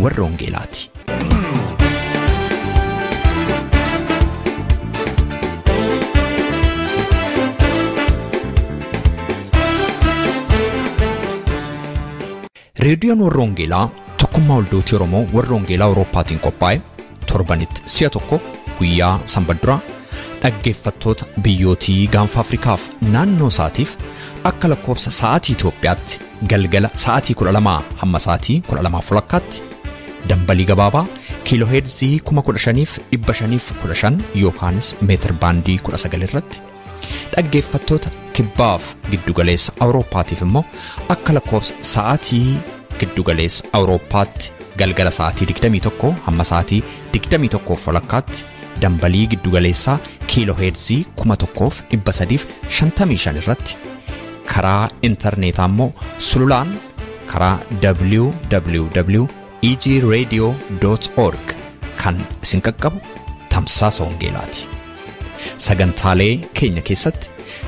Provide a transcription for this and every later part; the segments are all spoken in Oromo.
warra Wangeelaati. Reediyoon warra Wangeelaa tokkummaa waldoota Oromoo warra Wangeelaa Awurooppaatiin qophaa'e torbanitti si'a tokko guyyaa Sanbata dhaggeeffattoota biyyootii gaanfa Afrikaaf naannoo isaatiif akka lakkoofsa sa'aatii Itoophiyaatti galgala sa'aatii 12 hamma sa'aatii 12:00tti dambalii gabaabaa kiilooheerzii 15,515 yookaanis meetir baandii 19 irratti dhaggeeffattoota kibbaaf giddugaleessa Awurooppaatiif immoo akka lakkoofsa sa'aatii giddugaleessa Awurooppaatti galgala sa'aatii 21 hamma sa'aatii 21:00tti dambalii giddugaleessaa kiilooheerzii 1,355 irratti karaa intarneetaa immoo sululaan karaa www.egradio.org kan isin qaqqabu tamsaasa Wangeelaati. Sagantaalee keenya keessatti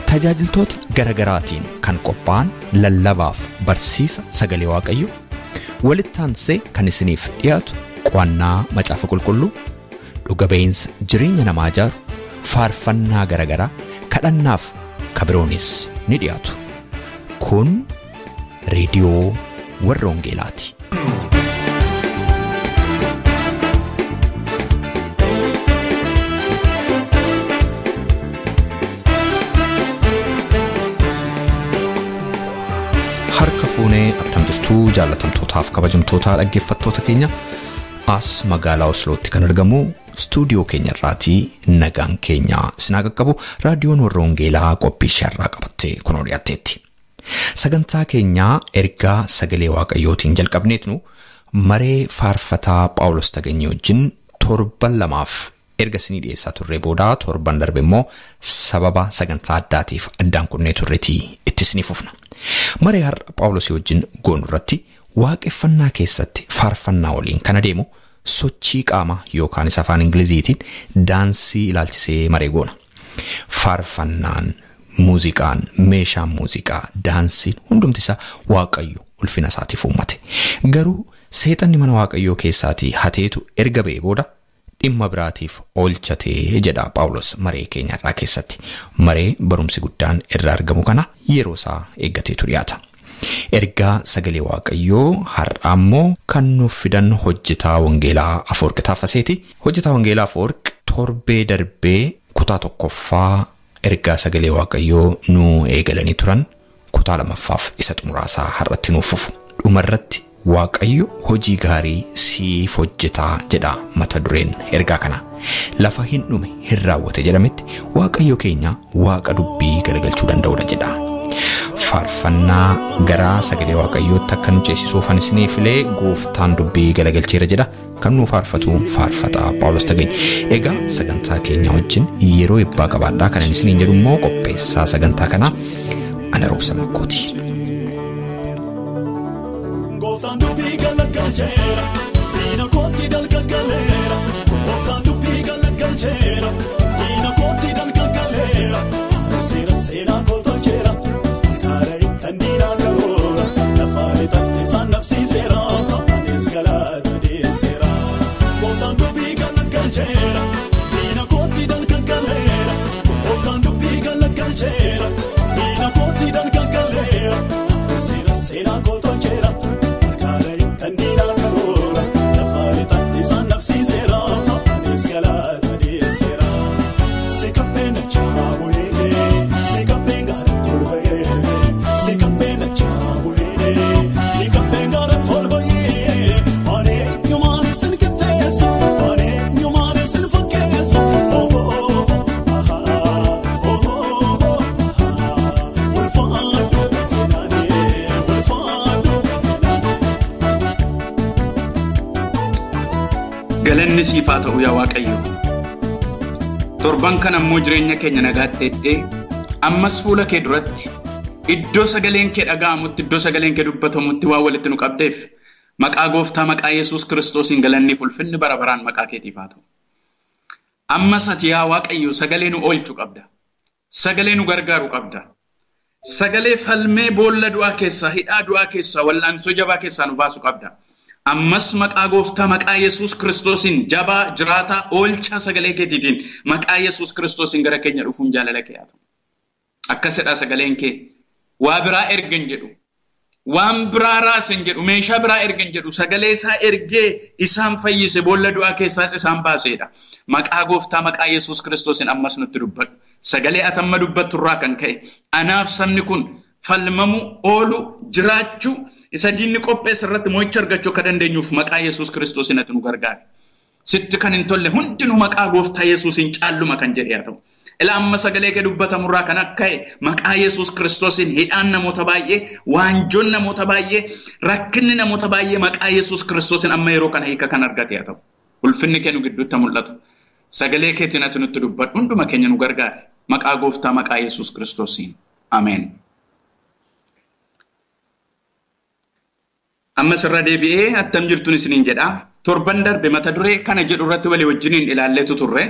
tajaajiltoota garagaraatiin kan qophaa'an lallabaaf barsiisa sagalee Waaqayyoo walitti aansee kan isiniif dhiyaatu qo'annaa macaafa qulqulluu dhuga ba'iinsa jireenya namaa ijaaru faarfannaa garagaraa kadhannaaf kabiroonis ni dhiyaatu. Kun reediyoo warra Wangeelaati. Harka fuunee attam jirtuu jaallatamtootaaf kabajamtoota dhaggeeffattoota keenya as magaalaa Oslootti kan argamu stuudiyoo keenya irraatii nagaan keenya isin qaqqabu raadiyoon warra Wangeelaa qophii sharraa qabattee kunoo dhiyaatteetti. Sagantaa keenyaa ergaa sagalee Waaqayyootiin jalqabneetnu maree faarfataa Phaawulos Taganyoo wajjin torban lamaaf erga isinii dhiyeessaa turree booda torban darbe immoo sababa sagantaa addaatiif addaan kunnee turreetii itti isinii fufna. Maree har'a Phaawulos wajjin goonu irratti waaqeffannaa keessatti faarfannaa waliin kan adeemu sochii qaama yookaanis afaan Ingiliziitiin daansii ilaalchisee maree goona. Faarfannaan, muuziqaan, meeshaan muuziqaa, daansiin hundumti isaa Waaqayyo ulfina isaatiif uummate. Garuu seexanni mana Waaqayyoo keessaatii hateetu erga ba'ee booda dhimma biraatiif oolchatee jedha Phaawulos maree keenya irraa keessatti. Maree barumsi guddaan irraa argamu kana yeroo isaa eeggateetu dhiyaata. Ergaa sagalee Waaqayyoo har'aa immoo kan nuuf fidan hojjetaa Wangeelaa Afoorq Taaffaseeti. Hojjetaa Wangeelaa Afoorq torbee darbee kutaa 1ffaa ergaa sagalee Waaqayyoo nu eegalanii turan kutaa 2ffaaf isa xumuraasaa har'atti nuuf fufu. Dhumarratti Waaqayyo hojii gaarii siif hojjetaa jedha mata dureen ergaa kana. Lafa hin dhume hin raawwate jedhametti Waaqayyo keenya Waaqa dubbii garagalchuu danda'udha jedha. Faarfannaa garaa sagalee Waaqayyootti akka nu ceesisuuf isiniif illee gooftaan dubbii garagalcheera jedha kan nu faarfatu faarfataa Phaawulos Tagany. Egaa sagantaa keenya wajjin yeroo eebbaa qabaadhaa kan isiniin jedhu immoo qopheessaa sagantaa kanaa ana Roobsa Makkooti. Gooftaan dubbii garagalcheera diina kootti dalgagaleera. Gooftaan dubbii garagalcheera diina kootti dalgagaleera. Seera seera kootolcheera kaaree kan diinaa garoora lafaare taphee isaan nabsiiseera anis galaata deesseera. Gooftaan dubbii garagalcheera diina kootti dalgagaleera. Gooftaan dubbii garagalcheera diina kootti dalgagaleera. Seera seera kootolcheera kaaree kan diinaa garoora lafaare taphee isaan nabsiiseera anis galaata deesseera. Seekapeena chaabuhee. Galanni siif haa ta'u yaa Waaqayyo. Torban kana immoo jireenya keenya nagaatti eddee ammas fuula kee duratti iddoo sagaleen kee dhaga'amutti iddoo sagaleen kee dubbatamutti waa walitti nu qabdeef maqaa gooftaa maqaa Yesuus Kiristoosiin galanni ulfinni bara baraan maqaa keetiif haa ta'u. Ammas ati yaa Waaqayyo sagalee nu oolchuu qabda. Sagalee nu gargaaru qabda. Sagalee falmee boolla du'aa keessaa hidhaa du'aa keessaa wal'aansoo jabaa keessaa nu baasu qabda. ammas maqaa gooftaa maqaa Yesuus Kiristoosin jabaa jiraata oolcha sagalee keetiitiin maqaa Yesuus Kiristoosin gara keenya dhufuun jaalala kee haa ta'u. Akkasidha sagaleen kee waa biraa ergan jedhu waan biraa raasin jedhu meeshaa biraa ergan jedhu sagalee isaa ergee isaan fayyise boolla du'aa keessaas isaan baaseedha. Maqaa gooftaa maqaa Yesuus Kiristoosin ammas nutti dubbadhu. Sagalee atamma dubbattu irraa kan ka'e anaaf sabni kun falmamu oolu jiraachuu isa diinni qopheesse irratti mo'icha argachuu akka dandeenyuuf maqaa Yesuus Kiristoosin ati nu gargaari. Sitti kan hin tolle hundinuu maqaa gooftaa Yesuusin caalluma kan jedhe haa ta'u. Ila amma sagalee kee dubbatamu irraa kan akka maqaa Yesuus Kiristoosin hidhaan namoota baay'ee waanjoon namoota baay'ee rakkinni namoota baay'ee maqaa Yesuus Kiristoosin amma yeroo kana hiika kan argate haa ta'u. Ulfinni kee nu gidduutti mul'atu. Sagalee keetiin ati nutti dubbadhu hunduma keenya nu gargaari. Maqaa gooftaa maqaa Yesuus Kiristoosin. Ameen. Amma sirra deebi'ee attam jirtuun isiniin jedha. Torban darbe mata duree kana jedhu irratti walii wajjiniin ilaalleetu turre.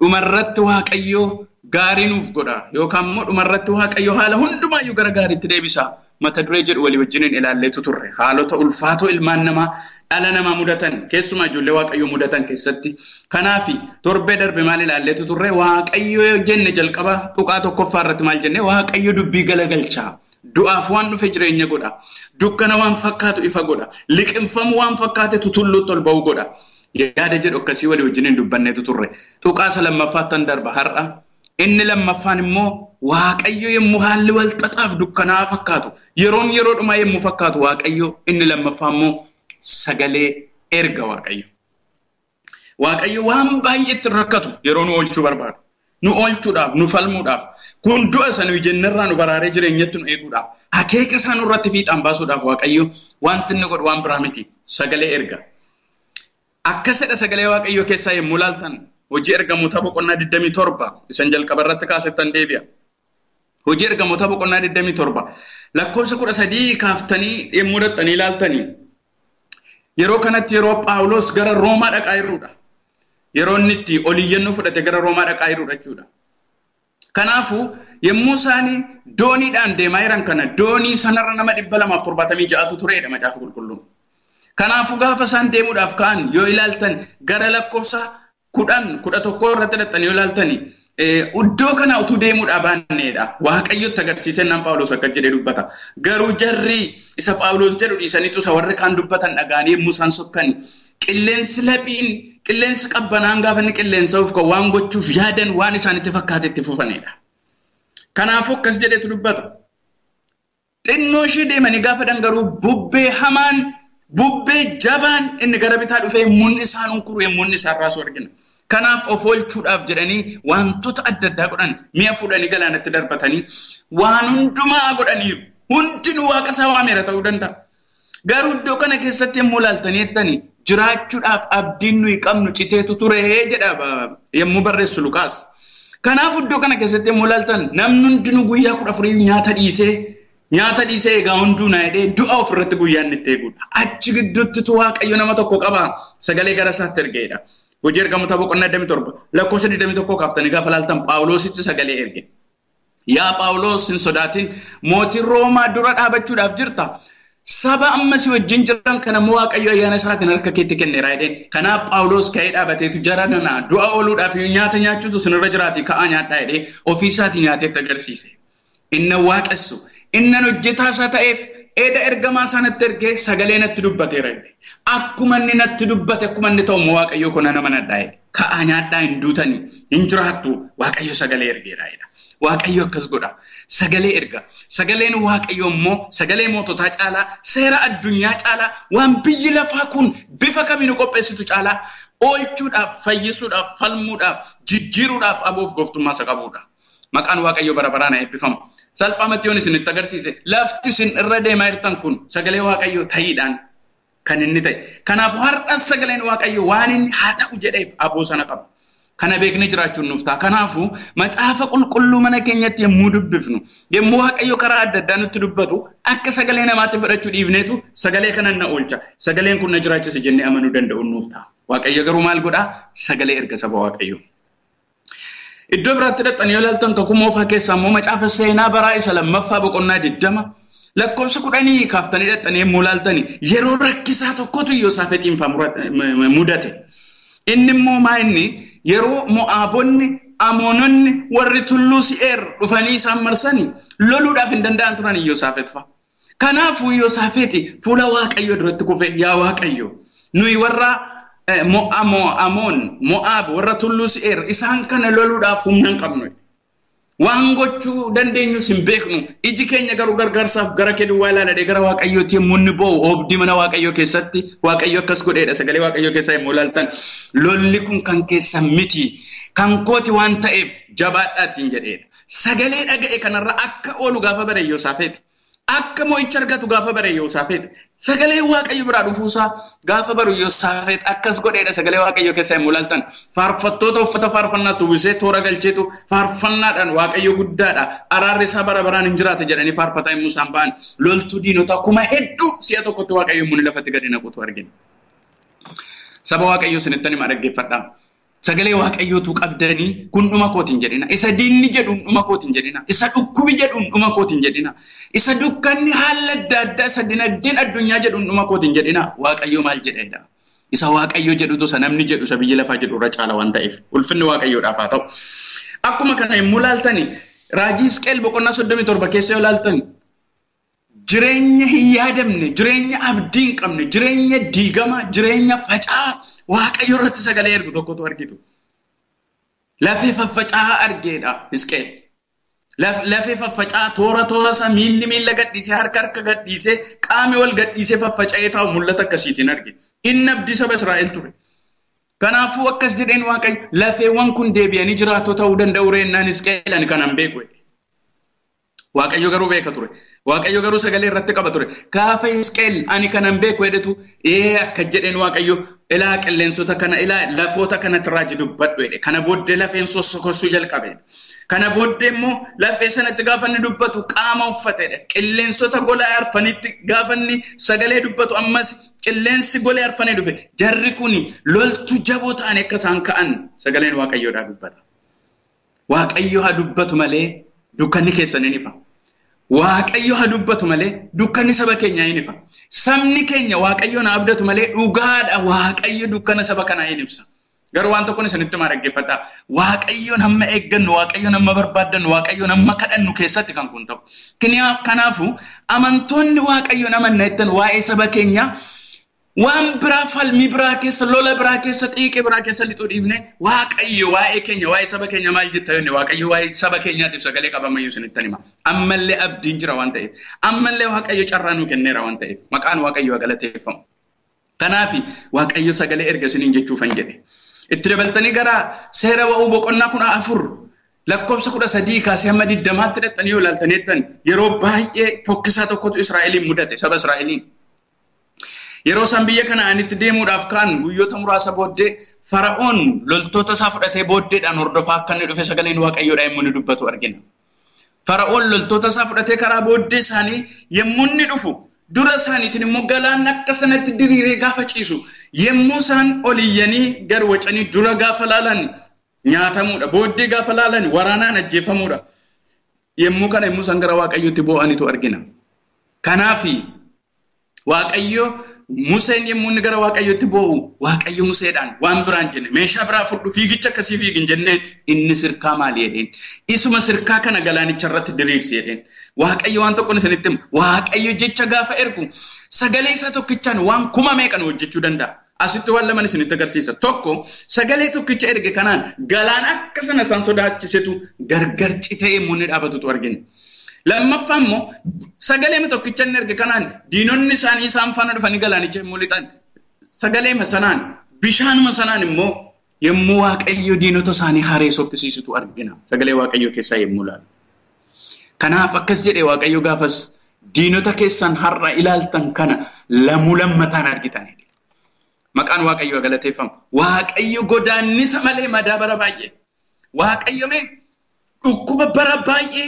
Dhumarratti Waaqayyoo gaarii nuuf godha yookaan immoo dhumarratti Waaqayyoo haala hundumaayyuu gara gaariitti deebisa. Mata duree jedhu walii wajjiniin ilaalleetu turre. Haalota ulfaatoo ilmaan namaa dhala namaa mudatan keessumaa ijoollee Waaqayyoo mudatan keessatti. Kanaaf torbee darbe maal ilaalleetu turre Waaqayyoo jenne jalqaba tuqaa tokkoffaa irratti maal jenne Waaqayyoo dubbii galagalchaa. Du'aaf waan dhufe jireenya godha. Dukkana waan fakkaatu ifa godha. Liqinfamu waan fakkaate tutulluutti ol ba'u godha. Yaada jedhu akkasii walii wajjiniin dubbanneetu turre. Tuqaasa lammaffaattan darba har'a. Inni lammaffaan immoo Waaqayyo yemmuu haalli wal xaxaaf dukkanaa fakkaatu. Yeroo dhumaa yemmuu fakkaatu Waaqayyo inni lammaffaan immoo sagalee erga Waaqayyo. Waaqayyo waan baay'eetti rakkatu yeroo nu oolchuu barbaadu. Nu oolchuudhaaf, nu falmuudhaaf, kun du'a sanuu jennarraa nu baraaree jireenyatti nu eeguudhaaf, akeeka isaan irratti fiixaan baasuudhaaf Waaqayyo wanti inni godhu waan biraa miti sagalee erga. Akkasidha sagalee Waaqayyoo keessaa yemmuu laaltan hojii ergamoota boqonnaa 27 isan jalqaba irratti kaasettan deebi'a. Hojii ergamoota boqonnaa 27 lakkoofsa 13 kaaftanii yemmuu dhattanii ilaaltanii yeroo kanatti yeroo Phaawulos gara Roomaa dhaqaa jiruudha. Yeroo inni itti oliyyannoo fudhate gara Roomaa dhaqaa jiruudha jechuudha. Kanaafuu yemmuu isaanii dooniidhaan deemaa jiran kana doonii sanarra nama 276 tureedha macaafa qulqulluun. Kanaafuu gaafa isaan deemuudhaaf ka'an yoo ilaaltan gara lakkoofsa 11 irratti dhattanii yoo ilaaltani iddoo kana utuu deemuudhaa baanneedha. Waaqayyotti agarsiisee nan Phaawulos akka jedhee dubbata. Garuu jarri isa Phaawulos jedhu dhiisaniitu isa warri kaan dubbatan dhagaanii yemmuu isaan sokkani. Qilleensi laphiin qilleensi qabbanaan gaafa inni qilleensa uuf kan waan gochuuf yaadan waan isaanitti fakkaate itti fufanidha. Kanaafuu akkas jedheetu dubbata. Xinnoo ishee deemanii gaafa dangaruu bubbee hamaan bubbee jabaan inni gara bitaa dhufee munni isaan hunkuru munni isaan raasu argina. Kanaaf of oolchuudhaaf jedhanii wantoota adda addaa godhan mi'a fuudhanii galaanatti darbatanii waan hundumaa godhaniiru. Hundinuu waaqa isaa waameera ta'uu danda'a. Garuu iddoo kana keessatti yemmuu ilaaltanii jettanii jiraachuudhaaf abdiin nuyi qabnu citeetu ture jedha yemmuu barreessu Luqaas. Kanaaf iddoo kana keessatti yemmuu ilaaltan namni hundinuu guyyaa 14 nyaata dhiisee egaa hunduu na jedhee du'a ofirratti guyyaan itti eeguudha. Achi gidduutti Waaqayyo nama tokko qaba sagalee gara isaatti ergeedha. Hojii ergamoota boqonnaa 27 lakkoofsa 21 kaaftanii gaafa ilaaltan Phaawulositti sagalee erge. Yaa Phaawulos hin sodaatin mootiin Roomaa dura dhaabachuudhaaf jirta. Saba amma si wajjin jiran kana immoo Waaqayyo ayyaana isaatiin harka keetti kenneera jedheen. Kanaaf Phaawulos ka'ee dhaabateetu jara nana du'a ooluudhaaf nyaata nyaachuutu sinirra jiraati ka'aa nyaadhaa jedhee ofii isaatii nyaateetti agarsiise. Inni waaqessu inni hojjetaa isaa ta'eef eda ergamaa sanatti ergee sagalee natti dubbateera. Akkuma inni natti dubbate akkuma inni ta'u immoo Waaqayyo kun nama nadhaa'e. Ka'aa nyaadhaa hin duutanii hin jiraattu Waaqayyo sagalee ergeera jedha. Waaqayyo akkas godha. Sagalee erga. Sagaleen Waaqayyo immoo sagalee moototaa caalaa seera addunyaa caalaa waan biyyi lafaa kun bifa kamiin qopheessitu caalaa oolchuudhaaf fayyisuudhaaf falmuudhaaf jijjiiruudhaaf aboof gooftummaa isa qabuudha. Maqaan Waaqayyo bara baraan eebbifamu. Salphaamatti yoon isinitti agarsiise lafti isin irra deemaa jirtan kun sagalee Waaqayyo ta'iidhaan kan inni ta'e. Kanaaf har'as sagaleen Waaqayyo waan inni haa ta'u jedheef aboo sana qaba. Kana beeknee jiraachuun nuuf ta'a. Kanaafuu macaafa qulqulluu mana keenyatti yemmuu dubbifnu yemmuu Waaqayyo karaa adda addaa nutti dubbatu akka sagalee namaatti fudhachuu dhiifneetu sagalee kanan na oolcha. Sagaleen kun na jiraachisa jennee amanuu danda'uun nuuf ta'a. Waaqayyo garuu maal godhaa? Sagalee erga saba Waaqayyo. Iddoo biraatti dhaxxanii yoo ilaaltan kakuu moofaa keessaa immoo macaafa seenaa baraa isa lammaffaa boqonnaa 20 lakkoofsa 10 kaaftanii dhaxxanii mulaaltanii yeroo rakkisaa tokkotu Yoosaafixiin mudate. Inni immoo maa'inni yeroo Mo'aabonni Amoononni warri tulluu Se'iir dhufanii isaan marsanii loluudhaaf hin danda'an turan Yoosaafiix fa'a. Kanaafuu Yoosaafiixi fuula Waaqayyoo duratti kufee yaa Waaqayyo nuyi warra Amoon Mo'aab warra tulluu Se'iir isaan kana loluudhaaf humna hin qabnu. Waan gochuu dandeenyus hin beeknu iji keenya garuu gargaarsaaf gara keduu waa ilaaladhe gara Waaqayyootti yemmuu inni boo'u oobdii mana Waaqayyoo keessatti Waaqayyo akkas godheedha sagalee Waaqayyoo keessaa yemmuu ilaaltan lolli kun kan keessan miti kan kooti waan ta'eef jabaadhaattiin jedheedha. Sagalee dhaga'e kanarra akka oolu gaafa bare Yoosaafiix akka mo'icha argatu gaafa bare Yoosaafiix sagalee Waaqayyo biraa dhufuusaa gaafa baru Yoosaafiix akkas godheedha sagalee Waaqayyoo keessaa yemmuu ilaaltan faarfattoota uffata faarfannaa uwwisee toora galcheetu faarfannaadhaan Waaqayyo guddaadha araarri isaa bara baraan hin jiraate jedhanii faarfataa yemmuu isaan ba'an loltuu diinota kuma hedduu si'a tokkotti Waaqayyo yemmuu lafatti gadi naquutu argina. Saba Waaqayyo sinitti nima dhaggeeffadhaa. Sagalee Waaqayyootu qabdanii kun dhuma kootiin jedhina. Isa diinni jedhuun dhuma kootiin jedhina. Isa dhukkubi jedhuun dhuma kootiin jedhina. Isa dukkanni haala adda addaa isa dinagdeen addunyaa jedhuun dhuma kootiin jedhina. Waaqayyo maal jedheedha? Isa Waaqayyo jedhutu isa namni jedhu isa biyya lafaa jedhu irra caala waan ta'eef ulfinni Waaqayyoodhaaf haa ta'u. Akkuma kana yemmuu laaltani raajii Hisqeel boqonnaa 37 keessa yoo laaltani jireenya hin yaadamne, jireenya abdii hin qabne, jireenya diigama, jireenya facaa Waaqayyo irratti sagalee ergu tokkotu argitu. Lafee faffacaa argeedha Hisqeel. Lafee faffacaa toora isaa miilla gadhiisee harka gadhiisee qaama wal gadhiisee faffaca'ee taa'u mul'ata akkasiitiin arge. Inni abdii saba Israa'el ture. Kanaafuu akkas jedheen Waaqayyo lafeewwan kun deebi'anii jiraatoo ta'uu danda'u reennaan Hisqeel ani kanan beeku. Waaqayyo garuu beeka ture. Waaqayyo garuu sagalee irratti qaba ture. Gaafa Hisqeel ani kanan beeku jedhetu akka jedheen Waaqayyo ilaa qilleensota kana ilaa lafoota kanatti raajii dubbadhu jedhe. Kana booddee lafeen sossokosuu jalqabe. Kana booddee immoo lafee sanatti gaafa inni dubbatu qaama uffatedha. Qilleensota gola arfanitti gaafa inni sagalee dubbatu ammas qilleensi gola arfanii dhufe. Jarri kuni loltuu jaboo ta'an akka isaan ka'an sagaleen Waaqayyoodhaa dubbata. Waaqayyo haa dubbatu malee dukkanni keessan hin ifa. Waaqayyo haa dubbatu malee dukkanni saba keenyaa hin ifa. Sabni keenya Waaqayyoon haa abdatu malee dhugaadha Waaqayyo dukkana saba kanaa hin ibsa. Garuu waan tokkoon isinitti maa dhaggeeffadhaa. Waaqayyoon hamma eeggannu, Waaqayyoon hamma barbaaddannu, Waaqayyoon hamma kadhannu keessatti kan kun ta'u. Kanaafuu amantoonni Waaqayyoon amanna jettan waa'ee saba keenyaa waan biraa falmii biraa keessa lola biraa keessa xiiqee biraa keessa lixuu dhiifne Waaqayyo waa'ee keenya waa'ee saba keenya maal jetta yenne Waaqayyo waa'ee saba keenyaatiif sagalee qabamayyuu isinittan hima. Ammallee abdiin jira waan ta'eef ammallee Waaqayyo carraa nuu kenneera waan ta'eef maqaan Waaqayyo galateeffamu. Kanaafi Waaqayyo sagalee erga isiniin jechuufan jedhe. Itti dabaltanii gara seera ba'uu boqonnaa 14 lakkoofsa 13 kaasee hamma 20tti dhaxxanii yoo ilaaltaniittan yeroo baay'ee fokkisaa tokkotu Israa'eliin mudate saba Israa'eliin. Yeroo san biyya Kana'aanitti deemuudhaaf kaan guyyoota muraasa booddee Fara'oon loltoota isaa fudhatee booddeedhaan hordofaa akka inni dhufe sagaleen Waaqayyoodhaa yemmuu inni dubbatu argina. Fara'oon loltoota isaa fudhatee karaa booddee isaanii yemmuu inni dhufu dura isaaniitiin immoo galaan akka sanatti diriiree gaafa ciisu yemmuu isaan oliyyanii gad wacanii dura gaafa laalan nyaatamuudha. Booddee gaafa laalan waraanaan ajjeefamuudha. Yemmuu kana yemmuu isaan gara Waaqayyootti boo'anitu argina. Kanaafi Waaqayyo Museen yemmuu inni gara Waaqayyootti boo'u Waaqayyo Museedhaan waan biraan jenne meeshaa biraa fudhu fiigicha akkasii fiigin jenneen inni sirkaa maali jedheen isuma sirkaa kana galaanicha irratti diriirsi jedheen Waaqayyo waan tokkoon isinitti himu Waaqayyo jecha gaafa ergu sagalee isaa tokkichaan waan kuma meeqan hojjechuu danda'a. Asitti waan laman isinitti agarsiisa. Tokko sagalee tokkicha erge kanaan galaan akka sana isaan sodaachisetu gargar citee yemmuu inni dhaabatutu argina. Lammaffaa immoo sagalee tokkicha inni erge kanaan diinonni isaanii isaan faana dhufanii galaanicha yemmuu lixan sagalee sanaan bishaanuma sanaan immoo yemmuu Waaqayyo diinota isaanii haree sokkisiisitu argina. Sagalee Waaqayyo keessaa yemmuu ilaalu. Kanaaf akkas jedhee Waaqayyo gaafas diinota keessan har'a ilaaltan kana lammataan argitanidha. Maqaan Waaqayyo galateeffamu. Waaqayyo godaannisa malee madaa bara baay'ee. Waaqayyo mee dhukkuba bara baay'ee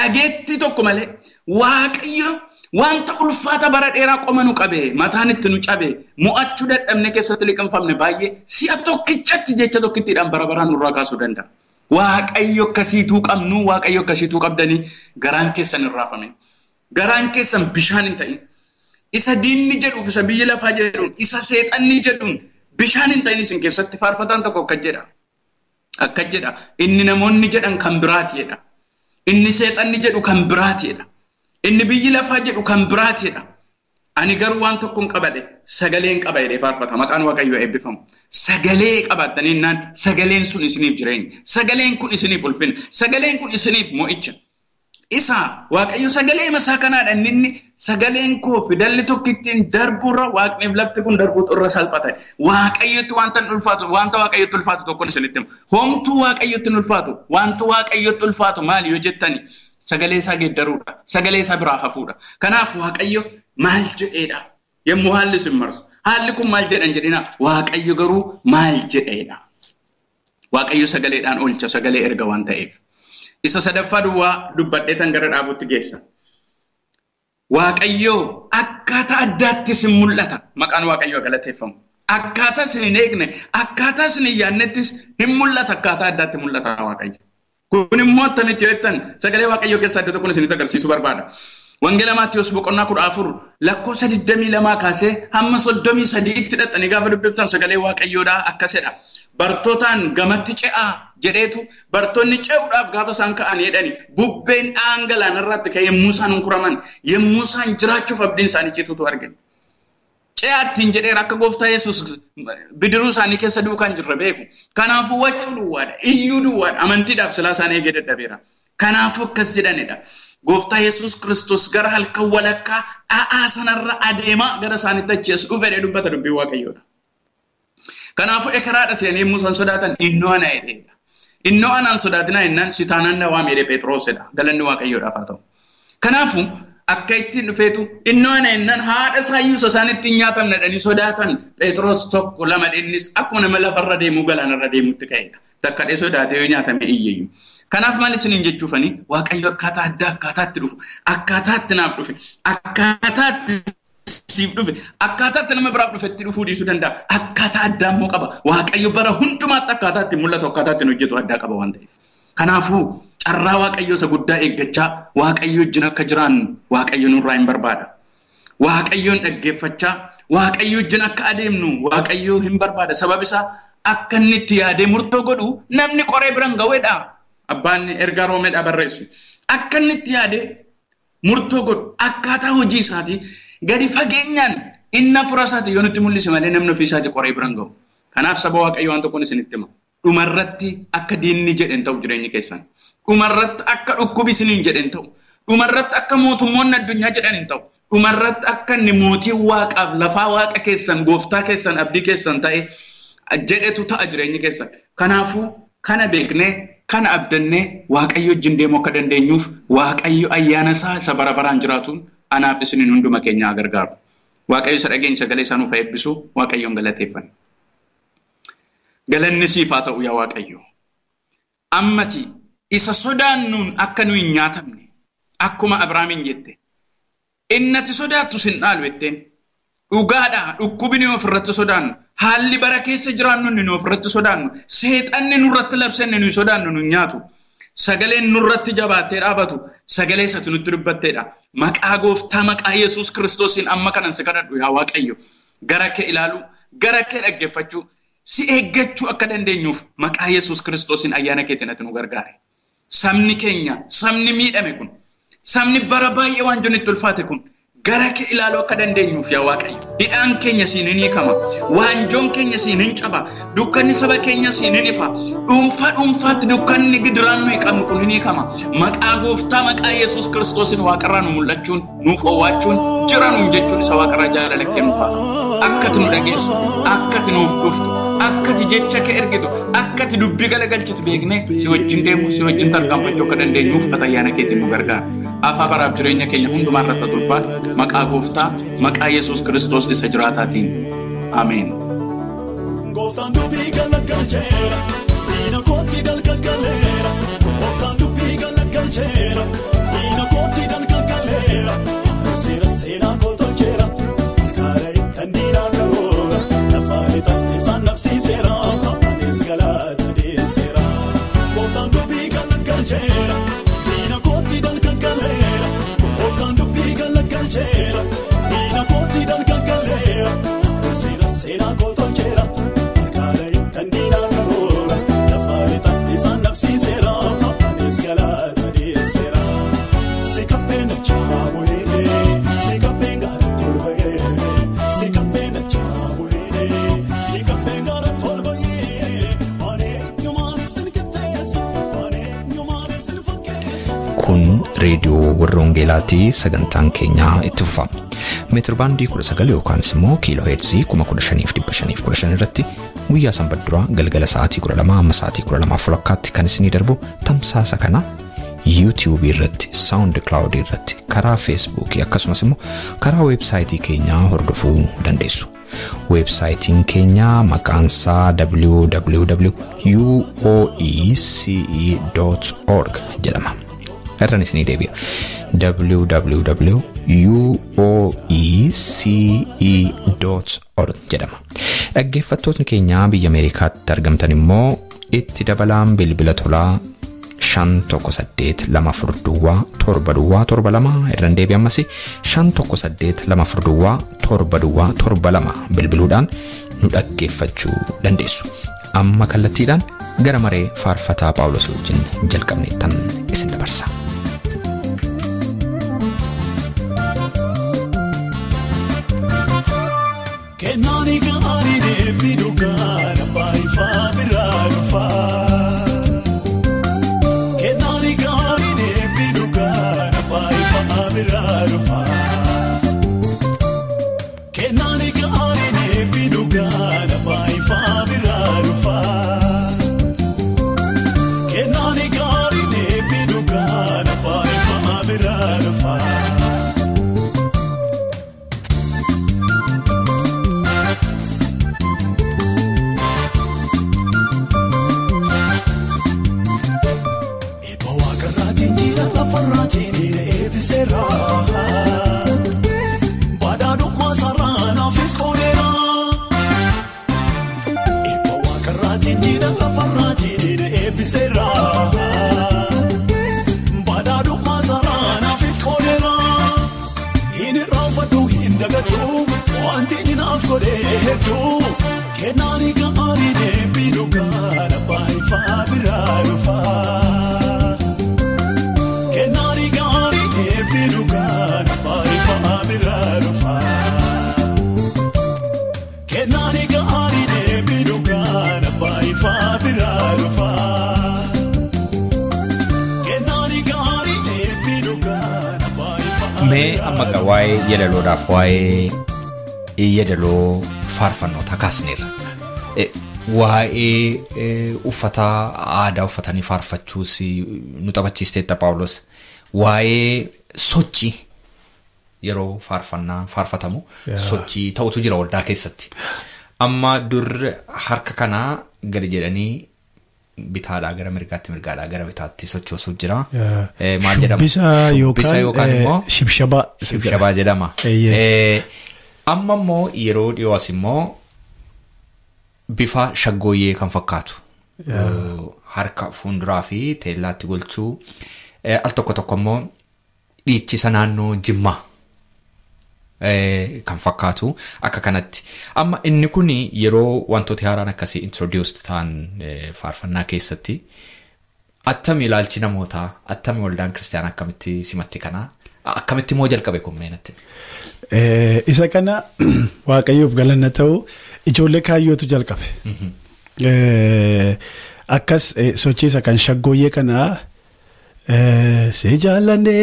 dhageetti tokko malee Waaqayyo wanta ulfaata bara dheeraa qoma nu qabe mataan itti nu cabe mo'achuu dadhabne keessatti liqinfamne baay'ee si'a tokkichatti jecha tokkittiidhaan bara baraan nurraa kaasuu danda'a. Waaqayyo akkasiituu qabnu Waaqayyo akkasiituu qabdanii garaan keessan hin raafame. garaan keessan bishaan hin ta'in. Isa diinni jedhu isa biyya lafaa jedhuun isa seexanni jedhuun bishaan hin ta'in isin keessatti faarfataan tokko akka jedha. Inni namoonni jedhan kan biraatidha. Inni seexanni jedhu kan biraatidha. Inni biyyi lafaa jedhu kan biraatidha. Ani garuu waan tokkoon qabadhe sagaleen qaba jedhee faarfata. Maqaan Waaqayyoo eebbifamu. Sagalee qabattanii naan sagaleen sun isiniif jireenya. Sagaleen kun isiniif ulfina. Sagaleen kun isiniif mo'icha. Isa Waaqayyo sagalee masaa kanaadha inni sagaleen koo fidalli tokkittiin darburra Waaqniif lafti kun darbuutu irra salphata. Waaqayyotti wanta Waaqayyotti ulfaatu tokkoon isinitti hima. Homtuu Waaqayyotti ulfaatu wanta Waaqayyotti ulfaatu maali yoo jettani sagalee isaa geeddaruudha. Sagalee isaa biraa hafuudha. Kanaaf Waaqayyo maal jedheedha yemmuu haalli isin marsu. Haalli kun maal jedhan jedhina Waaqayyo garuu maal jedheedha. Waaqayyo sagaleedhaan oolcha sagalee erga waan ta'eef. Isa sadaffaa duwwaa dubbadhee tan gara dhaabutti geessa. Waaqayyo akkaataa addaatti isin mul'ata. Maqaan Waaqayyoo galateeffamu. Akkaataa isin hin eegne, akkaataa isin hin yaadnettis hin mul'ata akkaataa addaatti mul'ata Waaqayyo. Kun immoo attamitti yoo jettan sagalee Waaqayyoo keessaa iddoo tokkoon isinitti agarsiisuu barbaada. Wangeela Maatiyos boqonnaa 14 lakkoofsa 22 kaasee hamma 33tti hidhattanii gaafa dubbiftan sagalee Waaqayyoodhaa akkasidha. Bartootaan gamatti ce'aa jedheetu bartoonni ce'uudhaaf gaafa isaan ka'an jedhani bubbeen dhaangalaan irratti ka'ee yemmuu isaan hunkuraman yemmuu isaan jiraachuuf abdiin isaanii cituutu argina. Ce'aattiin jedheera akka gooftaa Yesuus bidiruu isaanii keessa duukaan jirra beeku. Kanaafuu wachuu duwwaadha, iyyuu duwwaadha, amantiidhaaf silaa isaan eegee dadhabeera. Kanaafuu akkas jedhanidha. Gooftaa Yesuus Kiristoos gara halkan walakkaa dha'aa sanarra adeemaa gara isaanitti achi as dhufee dubbata dubbii Waaqayyoodha. Kanaafuu ekeraadha seenii yemmuu isaan sodaatan innoo ana jedheedha. Innoo anaan sodaatinaa jennaan sitaanaan na waame jedhee Phexrosidha. Galanni Waaqayyoodhaaf haa ta'u. Kanaafuu akka ittiin dhufeetu innoo ana jennaan haadha isaayyuu isaanitti nyaatan jedhanii sodaatan Phexros tokko lama innis akkuma nama lafarra deemuu galaanarra deemutti ka'edha. Takka dhee sodaatee yoo nyaatame iyyeeyyu. Kanaaf maal isiniin jechuufanii Waaqayyo akkaataa addaa akkaataatti dhufu akkaataatti naaf dhufe akkaataatti siif dhufe akkaataatti nama biraaf dhufetti dhufuu dhiisuu danda'a akkaataa addaa immoo qaba Waaqayyo bara hundumaatti akkaataatti mul'atu akkaataatti hojjetu addaa qaba waan ta'eef. Kanaafuu carraa Waaqayyo isa guddaa eeggachaa Waaqayyo wajjin akka jiraannu Waaqayyo nurraa hin barbaada. Waaqayyoon dhaggeeffachaa Waaqayyo wajjin akka adeemnu Waaqayyo hin barbaada. Sabab isaa akka inni itti yaadee murtoo godhu namni qoree biraan ga'uudha. Abbaan ergaa Roomeedhaa barreessu. Akka inni itti yaadee murtoo godhu akkaataa hojii isaatii gadi fageenyaan inni hafuura isaati yoo nutti mul'ise malee namni ofii isaati qoree biraan ga'u. Kanaaf saba Waaqayyo waan tokkoon isinitti hima. Dhumarratti akka diinni jedhen ta'u jireenyi keessan. Dhumarratti akka dhukkubi isiniin jedhen ta'u. Dhumarratti akka mootummoonni addunyaa jedhan hin ta'u. Dhumarratti akka inni mootii waaqaaf lafaa waaqa keessan gooftaa keessan abdii keessan ta'e jedhetu ta'a jireenyi keessan. Kanaafuu kana beeknee kana abdannee Waaqayyo wajjin deemuu akka dandeenyuuf Waaqayyo ayyaana isaa isa bara baraan jiraatuun anaaf isiniin hunduma keenyaa gargaaru. Waaqayyo isa dhageenya sagalee isaa nuuf eebbisu Waaqayyoon galateeffanna. Galanni siif haa ta'u yaa Waaqayyo. Ammati isa sodaannuun akka nu hin nyaatamne akkuma Abrahaamiin jette. Innati sodaattu sin dhaalu jetteen. Dhugaadha dhukkubni ofirratti sodaannu. Haalli bara keessa jiraannu nu ofirratti sodaannu. Seexanni nurratti labsanne nu sodaannu nu nyaatu. Sagaleen nurratti jabaatee dhaabatu. Sagalee isatti nutti dubbatteedha. Maqaa gooftaa maqaa Yesuus Kiristoosiin amma kanan si kadhadhu yaa Waaqayyo. Gara kee ilaalu, gara kee dhaggeeffachuu, si eeggachuu akka dandeenyuuf maqaa Yesuus Kiristoosiin ayyaana keetiin ati nu gargaare. Sabni keenya, sabni miidhame kun, sabni bara baay'ee waan itti ulfaate kun gara kee ilaaluu akka dandeenyuuf yaa Waaqayyo. Hidhaan keenya siin hin hiikama. Waanjoon keenya siin hin caba. Dukkanni saba keenya siin hin ifa. Dhuunfaatti dukkanni gidiraan nuyi qabnu kun hin hiikama. Maqaa gooftaa maqaa Yesuus Kiristoosiin waaqarraa nu mul'achuun, nuuf oowwaachuun, jira nuun jechuun isa waaqarraa jaalala kennuufa. Akkati nu dhageessu, akkati nuuf dhuftu, akkati jecha kee ergitu, akkati dubbii galagalchitu beeknee si wajjin deemu, si wajjin tarkaanfachuu akka dandeenyuuf ayyaana keetiin nu gargaara. Afaa baraaf jireenya keenya hundumaa irratti ulfaatu maqaa gooftaa maqaa Yesuus Kiristoos isa jiraataatiin. Ameen. Gooftaan dubbii galagalcheera, diina kootti dalgagaleera. Gooftaan dubbii galagalcheera, diina kootti dalgagaleera. Seera seera kootolcheera, harkaaree kan diinaa karoora. Lafaanii ta'e isaan nabsiiseera, afaanis galaata deesseera. Gooftaan dubbii galagalcheera. Diina kootti dalgagaleera, gooftaan dubbii tolchera Mina koti dal gagalera Sera kotolchera Arkale kandina karora Dafarita isan nafsi sera Escalata di sera Sikapena chawe Sikapenga tolbe Sikapena chawe Sikapenga tolbe Ane nyumani sinketeso Ane nyumani sinfakeso Kun reediyoo warra Wangeelaatii sagantaan keenyaa itti fufa. Meetir baandii 19 yookaan immoo kiiloo heerzii 15,515 irratti guyyaa sanbadduraa galgala sa'aatii 12 amma sa'aatii 12:00 kan isinii darbu tamsaasa kana YouTube irratti, SoundCloud irratti, karaa Facebook akkasumas immoo karaa websaayitii keenyaa hordofuu dandeessu. Websaayitiin keenyaa maqaansaa www.uoece.org jedhama. Irraan isinii deebi'a. www.uoece.org jedhama. Dhaggeeffattootni keenyaa biyya Ameerikaatti argamtan immoo itti dabalaan bilbila tolaa 518-24-722 irraan deebi'a ammas 518-24-722 bilbiluudhaan nu dhaggeeffachuu dandeessu. Amma kallattiidhaan gara maree faarfataa Phaawulos wajjin jalqabneettan isin dabarsa. Kenani gari de bidugana bai fa birarufa Kenani gari de bidugana bai fa birarufa Kenani gari de bidugana bai fa birarufa Kenani gari de bidugana bai fa birarufa Sera badadu masarana fiskolera ipo wakarati jida la farati de ebisera badadu masarana fiskolera ini rafatu hindagatu wanti ninafkode hetu kenani gaari de biduga na bai fa birarufa Bidugana bai fa birarufa Kenani gari de bidugana bai fa birarufa Kenani gari de bidugana bai fa Mee amma gawaa'ee yeedaloodhaaf waa'ee yeedaloo faarfannoota kaasneerra. Waa'ee uffata aadaa uffatanii faarfachuus nu taphachiisteetta Phaawulos. Waa'ee sochii yeroo faarfatamu sochii ta'utu jira waldaa keessatti. Amma dur harka kanaa gadi jedhanii bitaadhaa gara mirgaatti mirgaadhaa gara bitaatti sochoosuuf jira. Maal jedhama? Shubbisa yookaan immoo shibshabaa jedhama. Amma immoo yeroo dhiyoos immoo bifa shaggooyyee kan fakkaatu. Harka fuunduraa fi teellaatti golchuu. Al tokko immoo dhiichisa naannoo Jimmaa kan fakkaatu akka kanatti. Amma inni kun yeroo wantoota haaraan akkasii introduced ta'an faarfannaa keessatti attami ilaalchi namootaa, attami waldaan kiristaanaa akkamitti simatti kana akkamitti immoo jalqabe kun meenatti. Isa kana Waaqayyoof galanna ta'u ijoollee kaayyootu jalqabe. Akkas sochiisa kan shaggooyyee kanaa si jaallanne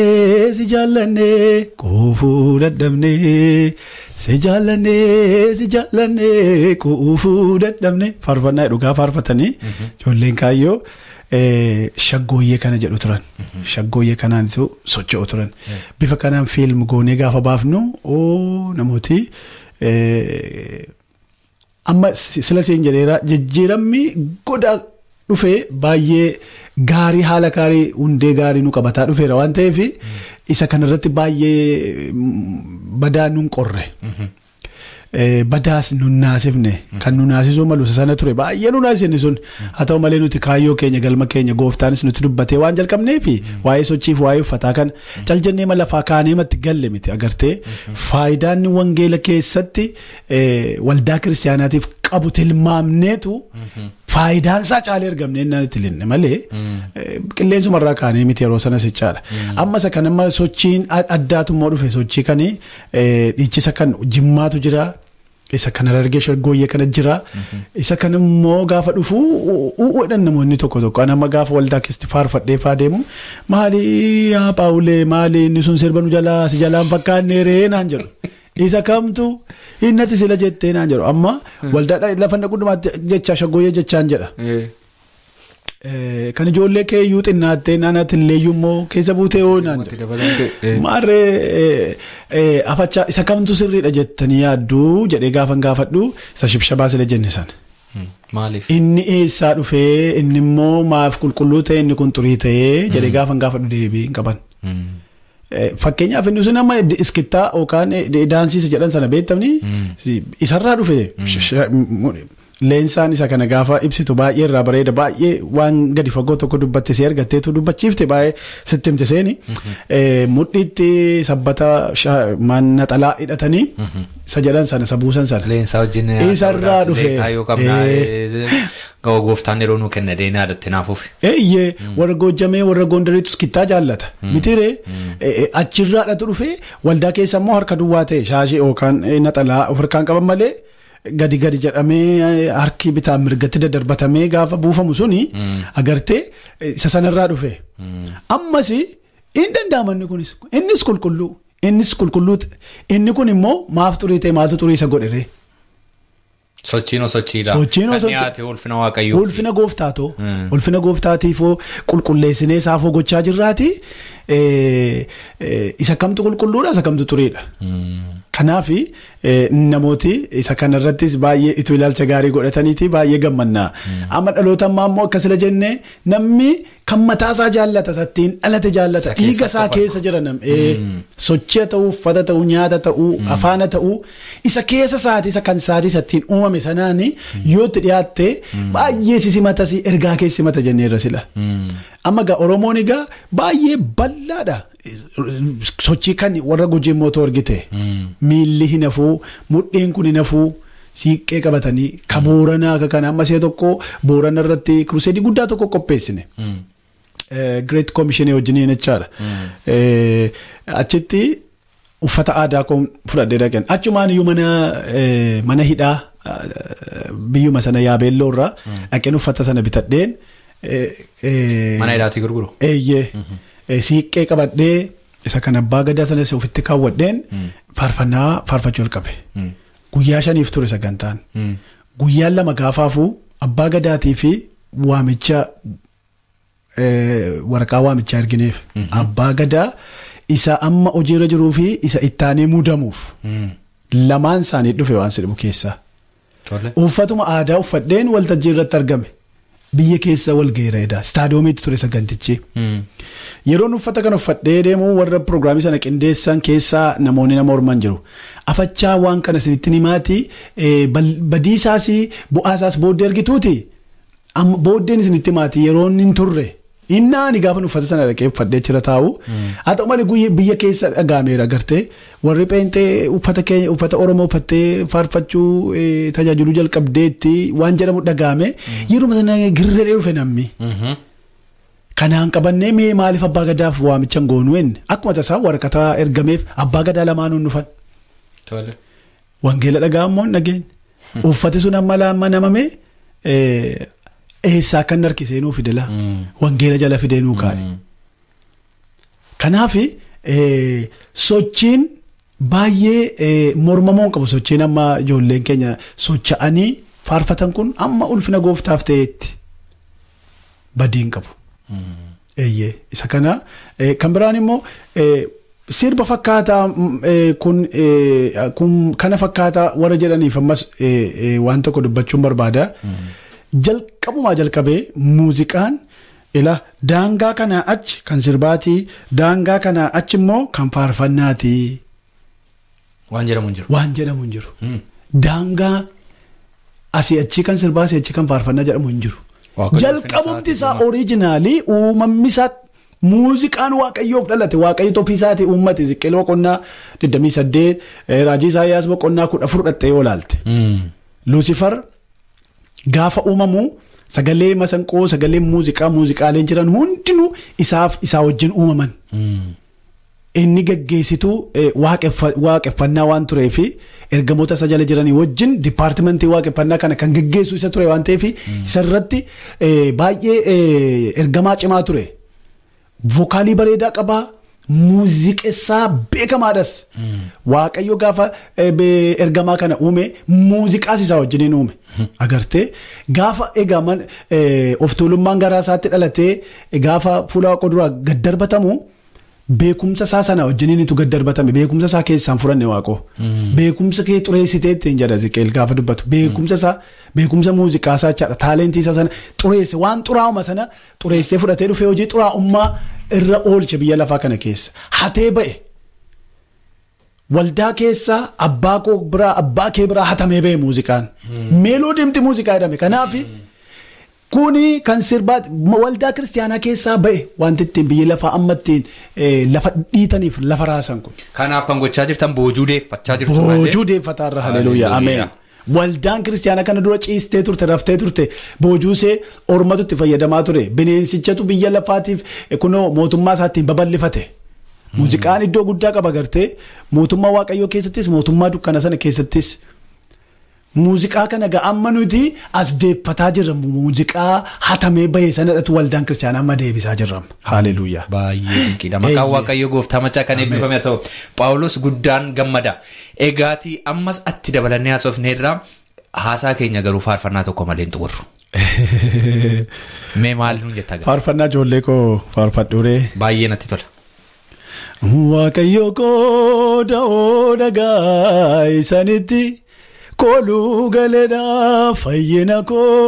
kuufuu dadhabne si jaallanne kuufuu dadhabne faarfannaa dhugaa faarfatanii ijoolleen kaayyoo shaggooyyee kana jedhu turan. Shaggooyyee kanaanitu socho'u turan. Bifa kanaan fiilm goonee gaafa baafnu namooti amma sila seen jedheera jijjiiramni goda dhufee baay'ee gaarii haala gaarii hundee gaarii nu qabataa dhufeera waan ta'eef isa kanarratti baay'ee badaa nuun qorre. badaas nunnaasifne kan nunnaasisuu malu sana ture baay'ee nunnaasifne sun haa ta'u malee nuti kaayyoo keenya galma keenya gooftaanis nuti dubbatee waan jalqabneefi waa'ee sochiif waa'ee uffataa kan caljannee lafaa kaaneematti galle miti agartee faayidaan wangeela keessatti waldaa kiristaanaatiif qabu tilmaamneetu faayidaan isaa caalee argamne innaan itti linne malee qilleensumarraa kaanee miti yeroo sana sichaadha. Amma isa kan amma sochiin addaatummoo dhufe sochii kan dhiichisa kan jimmaatu jira. Isa kana Harargee Shaggooyyee kana jira. Isa kan immoo gaafa dhufu uudhan namoonni tokko anama gaafa waldaa keessatti faarfadhee faadeemu maali yaa Paawulee maali inni sun sirba nu jalaa si jalaan fakkaannee ree naan jedhu. Isa kamtu innati sila jettee naan jedhu amma waldaadhaa lafa hundumaatti jecha Shaggooyyee jechaan jedha. Kan ijoollee kee iyyuu xinnaattee naannatilleeyyuu immoo keessa buutee oonaan maarree afachaa isa kamtu sirriidha jettanii yaadduu jedhee gaafadhu isa shibshabaa sila jenne sana. Maaliif? Inni eessaa dhufee inni immoo maaf qulqulluu ta'e inni kun xurii ta'ee jedhee gaafadhu deebii hin qaban. Fakkeenyaaf inni sun amma iskittaa yookaan daansiisa jedhan sana beektamni isarraa dhufe. Leensaan isa kana gaafa ibsitu baay'ee irraa bareeda baay'ee waan gadi fagoo tokko dubbatte si argatteetu dubbachiifte baay'ee sitti himte seeni mudhiitti sabbata naxalaa hidhatanii isa jedhan sana isa buusan sana. Leensaa wajjin isarraa dhufe. Gawa gooftaan yeroo nuu kenna deena adatti naafuuf. Eeyyee warra Goojjamee warra Gondariitu iskittaa jaallata. Mitiree achirraa dhatu dhufe waldaa keessa immoo harka duwwaa ta'e shaashii yookaan naxalaa of harkaan qaban malee. Gadi Jedhamee harki bitaa mirgatti dadarbatamee gaafa buufamu suni agartee isa sanarraa dhufe. Ammas hin danda'amanni kunis innis qulqulluu inni kun immoo maaf xurii ta'e maaltu xurii isa godhere. Sochiinoo sochiidha. Kan dhiyaate ulfina waaqayyoo. Ulfina gooftaatoo. Ulfina gooftaatiifoo qulqulleessinee saafoo gochaa jirraati. Isa kamtu qulqulluudha isa kamtu xuriidha. Kanaaf namooti isa kanarrattis baay'ee itti ilaalcha gaarii godhataniiti baay'ee gammannaa. Amma dhaloota ammaa immoo akkasila jennee namni kan mataasaa jaallata sattiin dhalate jaallata dhiiga isaa keessa jira sochii ta'uu uffata ta'uu nyaata ta'uu afaana ta'uu isa keessa saatii isa kan saatii sattiin uumame sanaan yoo itti dhiyaatte baay'ee sisimata si ergaa keessimata jenneerra sila. Amma egaa Oromoon egaa baay'ee bal'aadha. Sochii kan warra Gujii mootoo argite miilli hin hafuu mudhiin kun hin hafuu siiqqee qabatanii ka Booranaa akka kana amma see tokko Boorana irratti kruseedii guddaa tokko qopheessine. Great Commission wajjiniin jechaadha. Achitti uffata aadaa kun fudhadhee dhaqan achumaan iyyuu mana hidhaa biyyuma sana Yaabeelloo irraa dhaqeen uffata sana bitadheen. Mana hidhaatii gurguru. Eeyyee. Siiqqee qabadhee isa kan abbaa gadaa sanas ofitti kaawwadheen faarfachuu jalqabe. Guyyaa 5 ture sagantaan. Guyyaan 2 gaafaafuu abbaa gadaatii fi waamicha waraqaa waamichaa ergineef. Abbaa gadaa isa amma hojiirra jiruu fi isa ittaanee muudamuuf. Lamaan isaanii dhufe waan sidhibu keessaa. Uffatuma aadaa uffadheen waltajjii irratti argame. Biyya keessa wal geereedha. Staadiyoomiitti ture sagantichi. Yeroon uffata kan uffadhee deemu warra pirogiraamii sana qindeessan keessaa namoonni nama orman jiru. Afachaa waan kana sinitti himaati badiisaas bu'aasaas booddee argituuti. Booddeen sinitti himaati yeroon hin turre. Inni gaafa uffata sana dhaqee uffadhee jira taa'u. Haa ta'u malee biyya keessa dhagaameera agartee warri peentee uffata Oromoo uffattee faarfachuu tajaajiluu jalqabdeetti waan jedhamu dhagaame yeroo sana girree dhufe namni. Kanaan qabannee mee maaliif abbaa gadaaf waamicha goonu inni akkuma tasaa waraqaa ergameef abbaa gadaa lamaanuu dhufan. Wangeela dhagaa immoo dhageenya. Uffati sun amma laamma namame eessaa kan harkiseenuu fidela wangeela jala fideenuu kaa'e. Kanaaf sochiin baay'ee mormamoon qabu sochiin amma ijoolleen keenya socha'anii faarfatan kun amma ulfina gooftaaf ta'eetti badiin qabu. Eeyyee isa kana kan biraan immoo sirba fakkaataa kun kana fakkaataa warra jedhaniif ammas waan tokko dubbachuun barbaada. Jalqabumaa jalqabee muuziqaan daangaa kanaa achi kan sirbaatii daangaa kanaa achi immoo kan faarfannaati. Waan jedhamu hin jiru. Waan jedhamu hin jiru. daangaa asii achi kan sirbaa asii achi kan faarfannaa jedhamu hin jiru. Jalqabumti isaa oriijinaalii uumamni isaa muuziqaan waaqayyoof dhalate waaqayyo tofiisaati uummate Ziqqeel boqonnaa 28 raajii Isaayyaas boqonnaa 14 dhattee yoo laalte. Luusifar gaafa uumamu sagalee masanqoo sagalee muuziqaaleen jiran hundinuu isaa wajjin uumaman. Inni gaggeessitu waaqeffannaa waan tureef ergamoota isa jala jiranii wajjin dipaartimentii waaqeffannaa kana kan gaggeessu isa ture waan ta'eef isarratti baay'ee ergamaa cimaa ture. Vookaalii bareedaa qabaa. Muuziqessaa beekamaadhas. Waaqayyo gaafa ergamaa kana uume muuziqaas isaa wajjiniin uume. Agartee gaafa egaa of tuulummaan garaa isaatti dhalatee gaafa fuula waaqa duraa gad darbatamu beekumsa isaa sana wajjiniinitu gad darbatame beekumsa isaa keessaan furanne waaqoo. Beekumsa kee xureessitee ittiin jedha Ziqqeel gaafa dubbatu beekumsa muuziqaa isaa jechaadha taalentii isaa sana xureesse waan xuraa'uma sana xureessee fudhatee dhufee hojii xuraa'ummaa irra oolche biyya lafaa kana keessa hatee ba'e. Waldaa keessaa abbaa kee biraa hatamee ba'e muuziqaan. Meeloodiimti muuziqaa jedhame kanaaf. Kuni kan sirbaati waldaa kiristaanaa keessaa ba'e wanti ittiin biyya lafaa amma ittiin lafa dhiitaniif lafa raasan kun. Kanaaf kan gochaa jirtan boojuu deeffachaa jirtu. Boojuu deeffataa haleluuyaa ameen. Waldaan kiristaanaa kana dura ciistee turte raftee turte boojuusee ormatu itti fayyadamaa ture bineensichatu biyya lafaatiif kunoo mootummaa isaatiin babal'ifate. Muuziqaan iddoo guddaa qaba gartee mootummaa waaqayyoo keessattis mootummaa dukkana sana keessattis. Muuziqaa kana amma nuti as deeffataa jirra muuziqaa hatamee bahee sanadhatu waldaan kiristaanaa amma deebisaa jirra. Haleluuyaa. Baay'ee dinqiidha. Maqaan waaqayyoo gooftaa machaa kan eebbifame haa ta'u. Phaawulos guddaan gammada. Egaatii ammas atti dabalannee haasofneerraa haasaa keenya garuu faarfannaa tokko malee hin xumurru. Mee maal nuun jettaa? Faarfannaa ijoollee koo faarfadhuuree. Baay'ee natti tola. Waaqayyoo koo da'oo dhagaa isanitti. Kooluu galeedhaa fayyina koo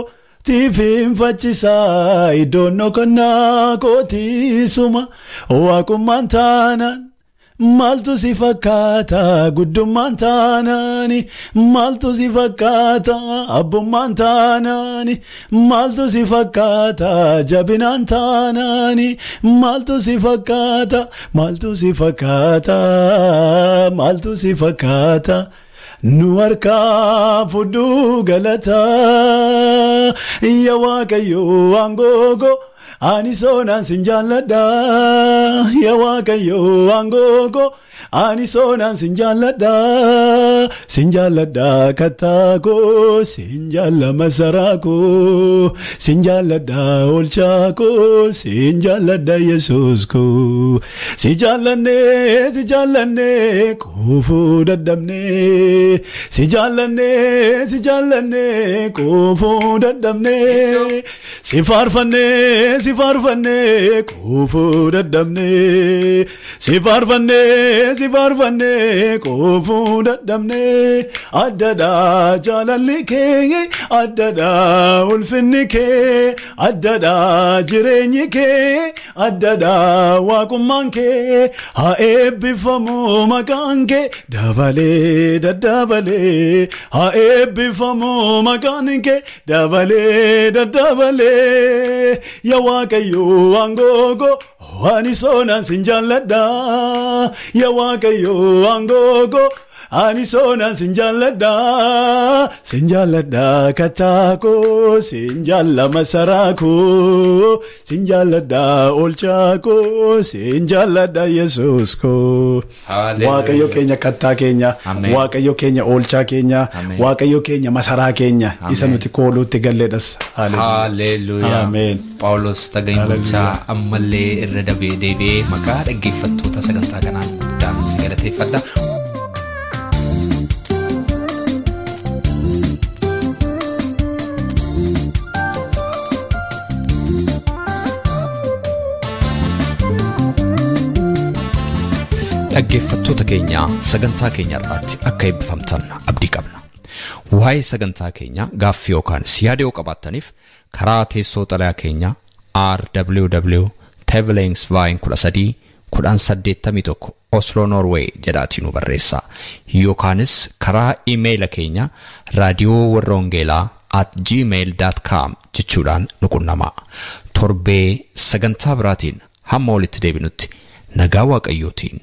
tiifiin faccisaa iddoon dhokannaa kootiisuma waaqummaan taanaan maaltu si fakkaata guddummaan taanaani maaltu si fakkaata abbummaan taanaani maaltu si fakkaata jabinaan taanaani maaltu si fakkaata maaltu si fakkaata maaltu si fakkaata. Nu harkaa fudduu galataa yaa waaqayyoo aangoo ani soonaan sin jaalladha yaa waaqayyoo aangoo ani soonaan sin jaalladha kattaakoo sin jaalla masaraakoo sin jaalladha oolchaakoo sin jaalladha yesuuskoo si jaallannee koofuu dadhabnee si jaallannee koofuu dadhabnee si faarfannee koofuu dadhabnee si faarfannee koofuu dadhabnee addadhaa jaalalli kee addadhaa ulfinni kee addadhaa jireenyi kee addadhaa waaqummaan kee haa eebbifamu maqaan kee dabalee daddabalee haa eebbifamu maqaan kee dabalee daddabalee yaa waaqayyoo aangoo ani soonaan sin jaalladha yaa waaqayyoo aangoo ani soonaan sin jaalladha kattaakoo sin jaalla masaraakoo sin jaalladha oolchaakoo sin jaalladha yesuuskoo. Waaqayyo keenya kattaa keenya waaqayyo keenya oolchaa keenya waaqayyo keenya masaraa keenya isa nuti kooluutti galleedhas. Haleluuyaa. Phaawulos Tagaanyichaa ammallee irra deebi'ee maqaa dhaggeeffattoota sagantaa kanaan guddaan si galateeffadha. Dhaggeeffattoota keenya sagantaa keenya irratti akka eebbifamtan abdii qabna. Waa'ee sagantaa keenya gaaffii yookaan yaada yoo qabaattaniif karaa teessoo xalayaa keenya rww@tevelingsvine13 1081 Oslo Norway jedhaatiin nu barreessaa yookaanis karaa iimeeyila keenya raadiyoowwarrawangeelaa@gmail.com jechuudhaan nu qunnamaa. Torbee sagantaa biraatiin hamma walitti deebinutti nagaa Waaqayyootiin